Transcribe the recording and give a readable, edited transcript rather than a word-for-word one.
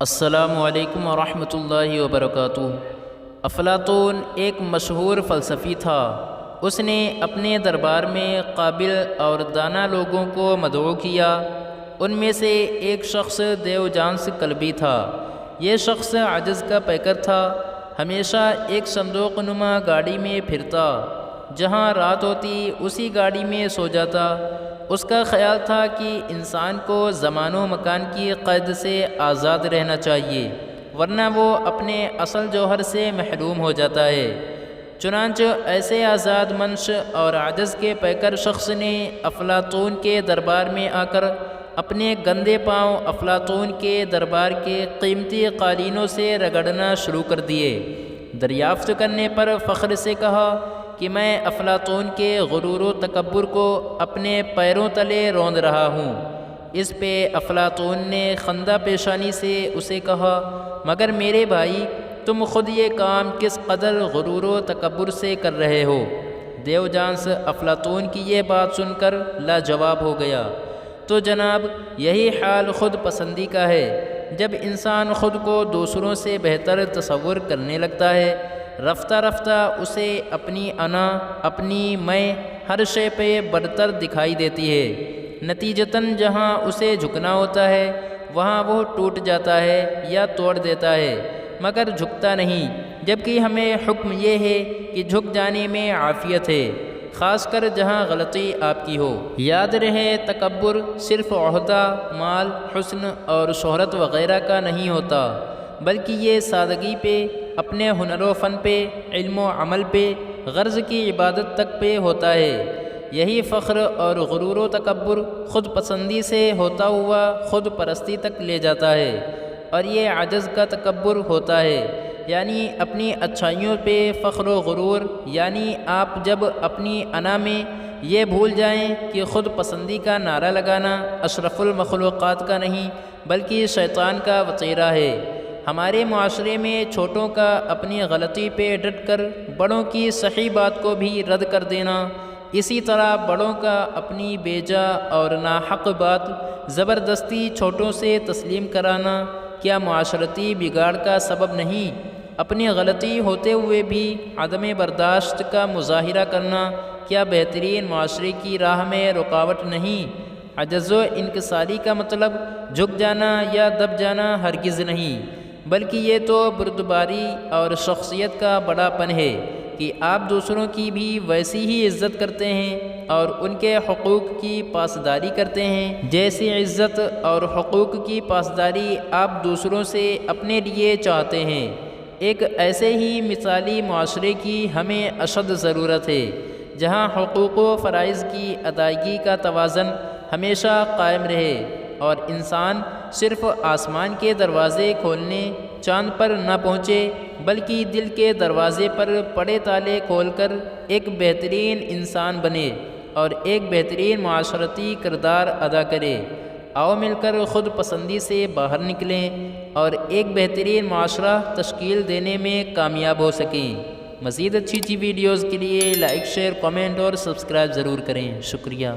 السلام علیکم ورحمۃ اللہ وبرکاتہ۔ افلاطون ایک مشہور فلسفی تھا۔ اس نے اپنے دربار میں قابل اور دانا لوگوں کو مدعو کیا۔ ان میں سے ایک شخص دیوجانس کلبی تھا۔ یہ شخص عجز کا پیکر تھا۔ ہمیشہ ایک صندوق نما گاڑی میں پھرتا، جہاں رات ہوتی اسی گاڑی میں سو جاتا۔ اس کا خیال تھا کہ انسان کو زمان و مکان کی قید سے آزاد رہنا چاہیے، ورنہ وہ اپنے اصل جوہر سے محروم ہو جاتا ہے۔ چنانچہ ایسے آزاد منش اور عجز کے پیکر شخص نے افلاطون کے دربار میں آ کر اپنے گندے پاؤں افلاطون کے دربار کے قیمتی قالینوں سے رگڑنا شروع کر دیے۔ دریافت کرنے پر فخر سے کہا کہ میں افلاطون کے غرور و تکبر کو اپنے پیروں تلے روند رہا ہوں۔ اس پہ افلاطون نے خندہ پیشانی سے اسے کہا، مگر میرے بھائی، تم خود یہ کام کس قدر غرور و تکبر سے کر رہے ہو؟ دیوجانس افلاطون کی یہ بات سن کر لاجواب ہو گیا، تو جناب یہی حال خود پسندی کا ہے۔ جب انسان خود کو دوسروں سے بہتر تصور کرنے لگتا ہے، رفتہ رفتہ اسے اپنی انا، اپنی میں، ہر شے پہ برتر دکھائی دیتی ہے۔ نتیجتاً جہاں اسے جھکنا ہوتا ہے وہاں وہ ٹوٹ جاتا ہے یا توڑ دیتا ہے، مگر جھکتا نہیں، جبکہ ہمیں حکم یہ ہے کہ جھک جانے میں عافیت ہے، خاص کر جہاں غلطی آپ کی ہو۔ یاد رہے، تکبر صرف عہدہ، مال، حسن اور شہرت وغیرہ کا نہیں ہوتا، بلکہ یہ سادگی پہ، اپنے ہنر و فن پہ، علم و عمل پہ، غرض کی عبادت تک پہ ہوتا ہے۔ یہی فخر اور غرور و تکبر خود پسندی سے ہوتا ہوا خود پرستی تک لے جاتا ہے، اور یہ عجز کا تکبر ہوتا ہے، یعنی اپنی اچھائیوں پہ فخر و غرور، یعنی آپ جب اپنی انا میں یہ بھول جائیں کہ خود پسندی کا نعرہ لگانا اشرف المخلوقات کا نہیں بلکہ شیطان کا وطیرہ ہے۔ ہمارے معاشرے میں چھوٹوں کا اپنی غلطی پہ ڈٹ کر بڑوں کی صحیح بات کو بھی رد کر دینا، اسی طرح بڑوں کا اپنی بیجا اور ناحق بات زبردستی چھوٹوں سے تسلیم کرانا کیا معاشرتی بگاڑ کا سبب نہیں؟ اپنی غلطی ہوتے ہوئے بھی عدم برداشت کا مظاہرہ کرنا کیا بہترین معاشرے کی راہ میں رکاوٹ نہیں؟ عجز و انکساری کا مطلب جھک جانا یا دب جانا ہرگز نہیں، بلکہ یہ تو بردباری اور شخصیت کا بڑا پن ہے کہ آپ دوسروں کی بھی ویسی ہی عزت کرتے ہیں اور ان کے حقوق کی پاسداری کرتے ہیں جیسی عزت اور حقوق کی پاسداری آپ دوسروں سے اپنے لیے چاہتے ہیں۔ ایک ایسے ہی مثالی معاشرے کی ہمیں اشد ضرورت ہے، جہاں حقوق و فرائض کی ادائیگی کا توازن ہمیشہ قائم رہے اور انسان صرف آسمان کے دروازے کھولنے، چاند پر نہ پہنچے، بلکہ دل کے دروازے پر پڑے تالے کھول کر ایک بہترین انسان بنے اور ایک بہترین معاشرتی کردار ادا کرے۔ آؤ مل کر خود پسندی سے باہر نکلیں اور ایک بہترین معاشرہ تشکیل دینے میں کامیاب ہو سکیں۔ مزید اچھی ویڈیوز کے لیے لائک، شیئر، کامنٹ اور سبسکرائب ضرور کریں۔ شکریہ۔